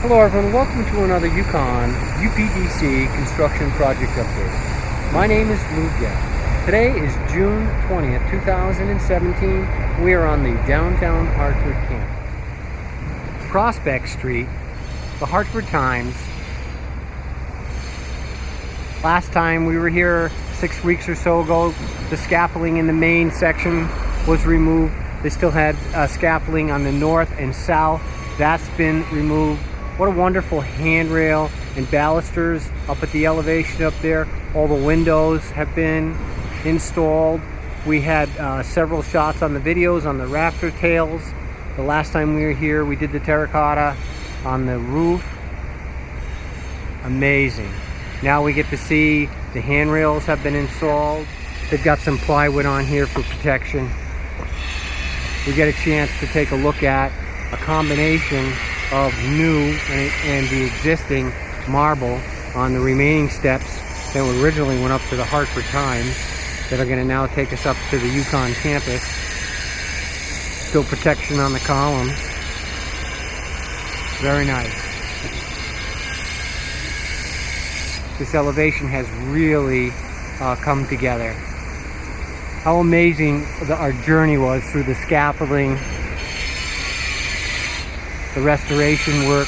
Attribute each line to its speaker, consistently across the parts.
Speaker 1: Hello everyone, welcome to another UConn UPDC construction project update. My name is Lou Gell. Today is June 20th, 2017. We are on the downtown Hartford campus. Prospect Street, the Hartford Times. Last time we were here 6 weeks or so ago, the scaffolding in the main section was removed. They still had scaffolding on the north and south. That's been removed. What a wonderful handrail and balusters up at the elevation up there. All the windows have been installed. We had several shots on the videos on the rafter tails. The last time we were here, we did the terracotta on the roof. Amazing. Now we get to see the handrails have been installed. They've got some plywood on here for protection. We get a chance to take a look at a combination of new and the existing marble on the remaining steps that originally went up to the Hartford Times that are going to now take us up to the UConn campus. Still protection on the columns. Very nice. This elevation has really come together. How amazing our journey was through the scaffolding, the restoration work.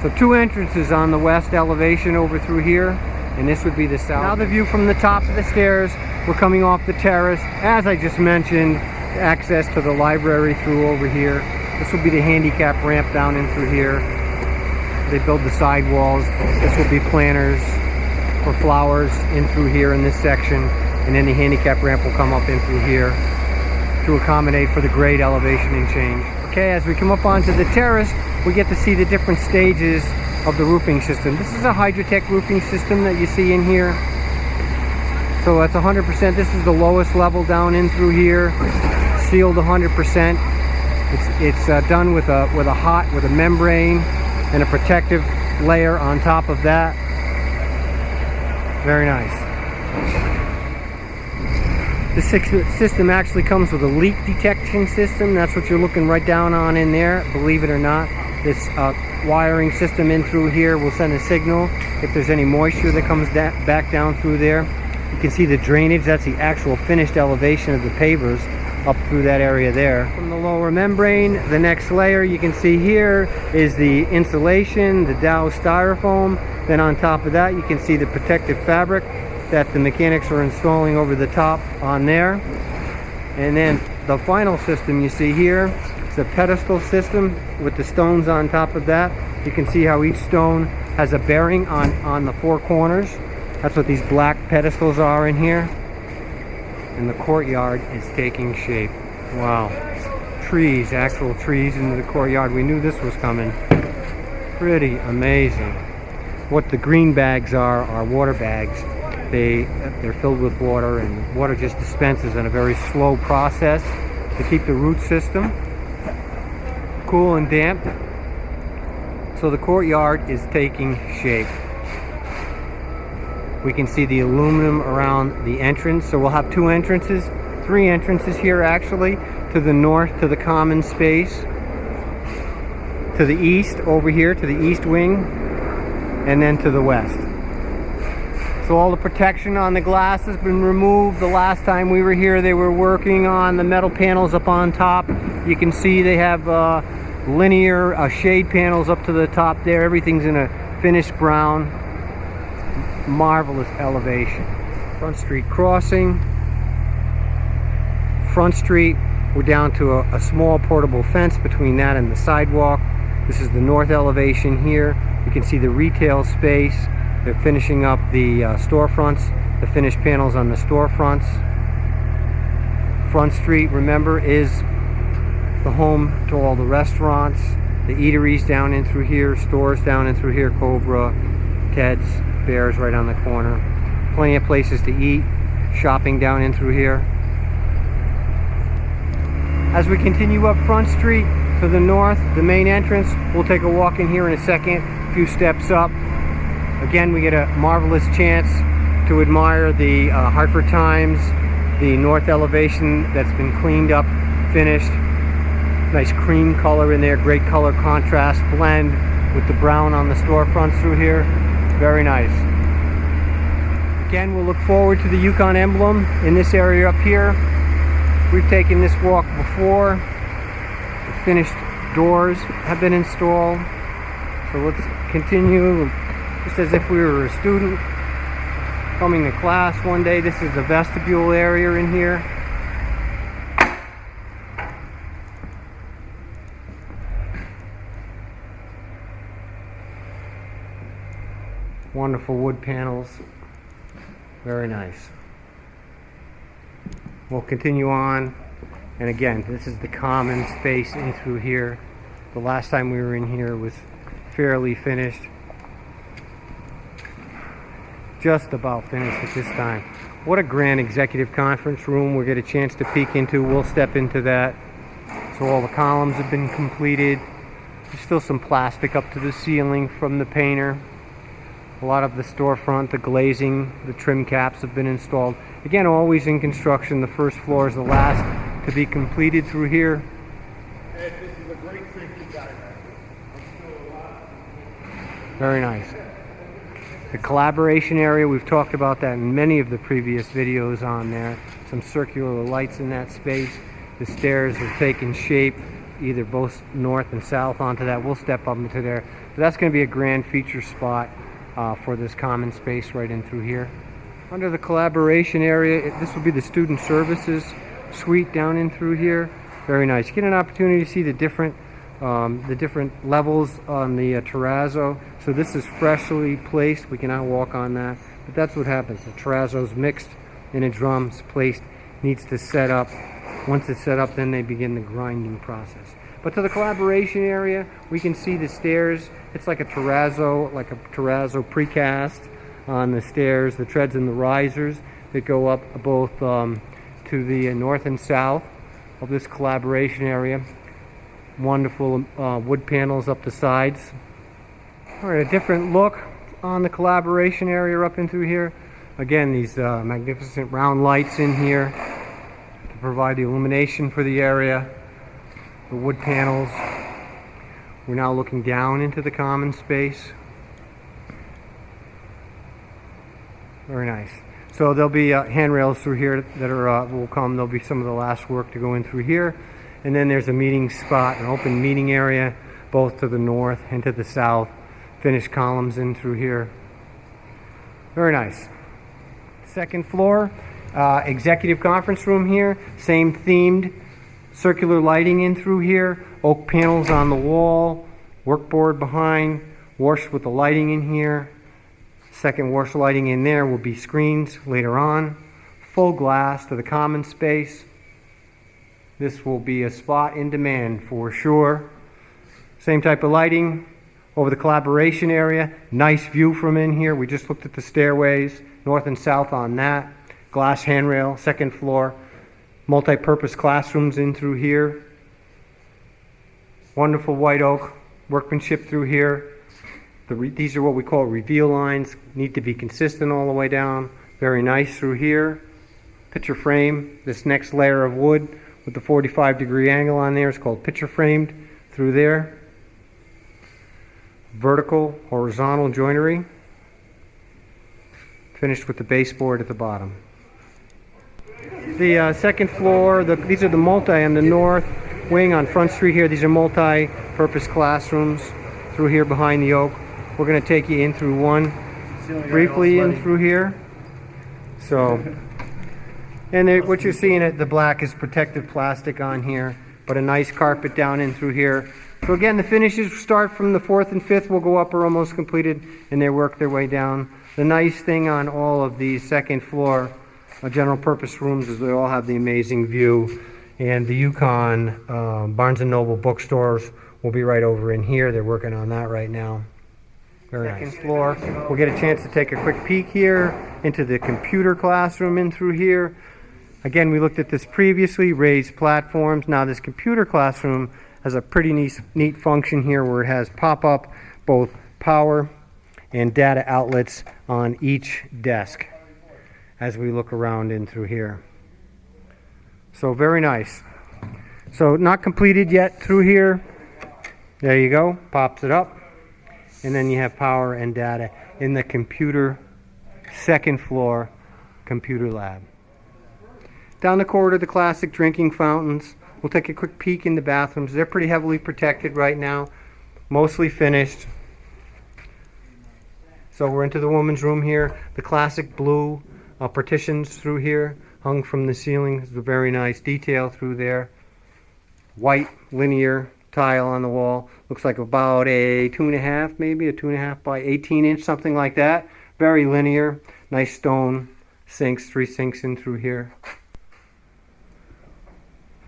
Speaker 1: So two entrances on the west elevation over through here, and this would be the south. Now the view from the top of the stairs. We're coming off the terrace. As I just mentioned, access to the library through over here. This will be the handicap ramp down in through here. They build the sidewalls. This will be planters for flowers in through here in this section, and then the handicap ramp will come up in through here to accommodate for the grade elevation and change. Okay, as we come up onto the terrace, we get to see the different stages of the roofing system. This is a Hydrotech roofing system that you see in here. So that's 100%. This is the lowest level down in through here, sealed 100%. It's done with a membrane and a protective layer on top of that. Very nice. This system actually comes with a leak detection system. That's what you're looking right down on in there, believe it or not. This wiring system in through here will send a signal if there's any moisture that comes back down through there. You can see the drainage. That's the actual finished elevation of the pavers up through that area there. From the lower membrane, the next layer you can see here is the insulation, the Dow styrofoam. Then on top of that, you can see the protective fabric that the mechanics are installing over the top on there. And then the final system you see here is a pedestal system with the stones on top of that. You can see how each stone has a bearing on the four corners. That's what these black pedestals are in here. And the courtyard is taking shape. Wow. Trees, actual trees into the courtyard. We knew this was coming. Pretty amazing. What the green bags are water bags. They're filled with water, and water just dispenses in a very slow process to keep the root system cool and damp. So the courtyard is taking shape. We can see the aluminum around the entrance. So we'll have three entrances here actually. To the north, to the common space. To the east, over here, to the east wing. And then to the west. So all the protection on the glass has been removed. The last time we were here, they were working on the metal panels up on top. You can see they have linear shade panels up to the top there. Everything's in a finished brown. Marvelous elevation. Front Street crossing. Front Street, we're down to a small portable fence between that and the sidewalk. This is the north elevation here. You can see the retail space. They're finishing up the storefronts, the finished panels on the storefronts. Front Street, remember, is the home to all the restaurants, the eateries down in through here, stores down in through here, Cobra, Ted's, Bears right on the corner. Plenty of places to eat, shopping down in through here. As we continue up Front Street to the north, the main entrance, we'll take a walk in here in a second, a few steps up. Again, we get a marvelous chance to admire the Hartford Times, the north elevation that's been cleaned up, finished. Nice cream color in there, great color contrast blend with the brown on the storefronts through here. Very nice. Again, we'll look forward to the UConn emblem in this area up here. We've taken this walk before. The finished doors have been installed. So let's continue just as if we were a student coming to class one day. This is the vestibule area in here. Wonderful wood panels. Very nice. We'll continue on. And again, this is the common space in through here. The last time we were in here was fairly finished. Just about finished at this time. What a grand executive conference room we'll get a chance to peek into. We'll step into that. So all the columns have been completed. There's still some plastic up to the ceiling from the painter. A lot of the storefront, the glazing, the trim caps have been installed. Again, always in construction. The first floor is the last to be completed through here.
Speaker 2: Ed, this is a great thing you got.
Speaker 1: Very nice. The collaboration area, we've talked about that in many of the previous videos on there. Some circular lights in that space. The stairs have taken shape, either both north and south onto that. We'll step up into there. But that's going to be a grand feature spot for this common space right in through here. Under the collaboration area, this will be the student services suite down in through here. Very nice. You get an opportunity to see the different levels on the terrazzo. So this is freshly placed. We cannot walk on that, but that's what happens. The terrazzo is mixed in a drum, it's placed, needs to set up. Once it's set up, then they begin the grinding process. But to the collaboration area, we can see the stairs. It's like a terrazzo precast on the stairs, the treads and the risers that go up both to the north and south of this collaboration area. Wonderful wood panels up the sides. All right, a different look on the collaboration area up in through here. Again, these magnificent round lights in here to provide the illumination for the area. The wood panels. We're now looking down into the common space. Very nice. So there'll be handrails through here that will come. There'll be some of the last work to go in through here. And then there's a meeting spot, an open meeting area, both to the north and to the south. Finished columns in through here. Very nice. Second floor, executive conference room here. Same themed circular lighting in through here. Oak panels on the wall. Workboard behind. Wash with the lighting in here. Second wash lighting in there will be screens later on. Full glass to the common space. This will be a spot in demand for sure. Same type of lighting over the collaboration area. Nice view from in here. We just looked at the stairways, north and south on that. Glass handrail, second floor. Multi-purpose classrooms in through here. Wonderful white oak workmanship through here. These are what we call reveal lines. Need to be consistent all the way down. Very nice through here. Picture frame, this next layer of wood with the 45-degree angle on there is called picture framed through there. Vertical, horizontal joinery. Finished with the baseboard at the bottom. The second floor, these are the on the north wing on Front Street here. These are multi-purpose classrooms through here behind the oak. We're going to take you in through one briefly in through here. So, and what you're seeing at the black is protective plastic on here, but a nice carpet down in through here. So again, the finishes start from the 4th and 5th, will go up, are almost completed, and they work their way down. The nice thing on all of these second floor general purpose rooms is they all have the amazing view, and the UConn Barnes & Noble bookstores will be right over in here. They're working on that right now. Very nice. Second floor, we'll get a chance to take a quick peek here into the computer classroom in through here. Again, we looked at this previously, raised platforms. Now this computer classroom has a pretty neat function here where it has pop-up both power and data outlets on each desk as we look around in through here. So very nice. So not completed yet through here. There you go, pops it up. And then you have power and data in the computer, second floor computer lab. Down the corridor, the classic drinking fountains. We'll take a quick peek in the bathrooms. They're pretty heavily protected right now, mostly finished. So we're into the woman's room here. The classic blue partitions through here, hung from the ceiling. There's a very nice detail through there. White linear tile on the wall. Looks like about a 2.5, maybe a 2.5 by 18 inch, something like that. Very linear. Nice stone sinks, 3 sinks in through here.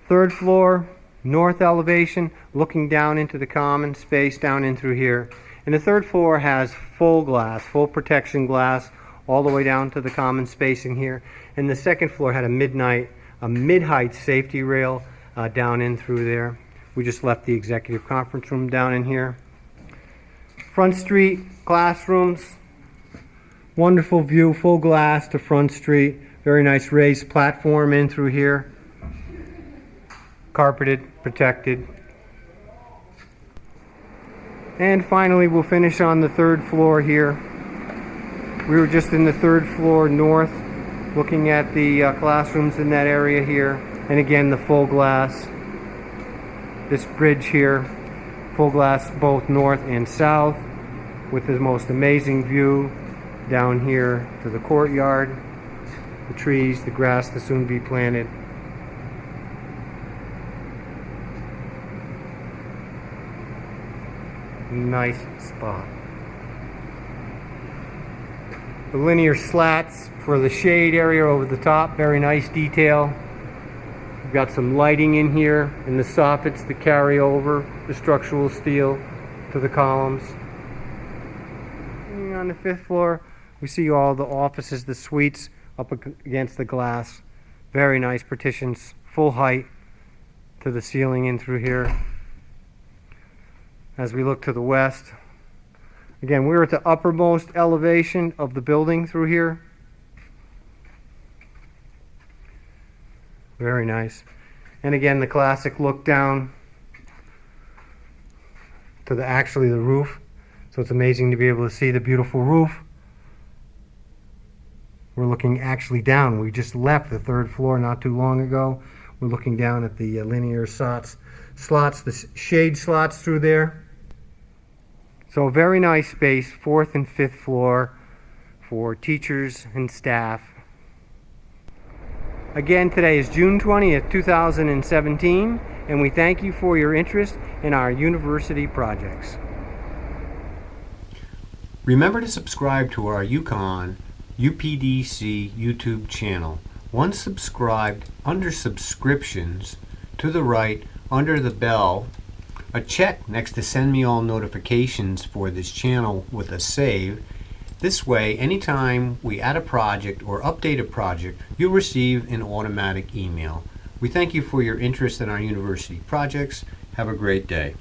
Speaker 1: Third floor, north elevation, looking down into the common space down in through here. And the third floor has full glass, full protection glass, all the way down to the common space in here. And the second floor had a mid-height safety rail down in through there. We just left the executive conference room down in here. Front Street classrooms, wonderful view, full glass to Front Street. Very nice raised platform in through here. Carpeted, protected. And finally, we'll finish on the third floor here. We were just in the third floor north, looking at the classrooms in that area here. And again, the full glass. This bridge here, full glass both north and south, with the most amazing view down here to the courtyard, the trees, the grass to soon be planted. Nice spot. The linear slats for the shade area over the top, very nice detail. We've got some lighting in here and the soffits that carry over the structural steel to the columns. And on the fifth floor, we see all the offices, the suites up against the glass. Very nice partitions, full height to the ceiling in through here. As we look to the west, again, we're at the uppermost elevation of the building through here. Very nice. And again, the classic look down to the roof. So it's amazing to be able to see the beautiful roof. We're looking actually down. We just left the third floor not too long ago. We're looking down at the linear slots, the shade slots through there. So a very nice space, fourth and fifth floor for teachers and staff. Again, today is June 20th, 2017, and we thank you for your interest in our university projects.
Speaker 3: Remember to subscribe to our UConn UPDC YouTube channel. Once subscribed, under subscriptions, to the right, under the bell, a check next to send me all notifications for this channel with a save. This way, anytime we add a project or update a project, you'll receive an automatic email. We thank you for your interest in our university projects. Have a great day.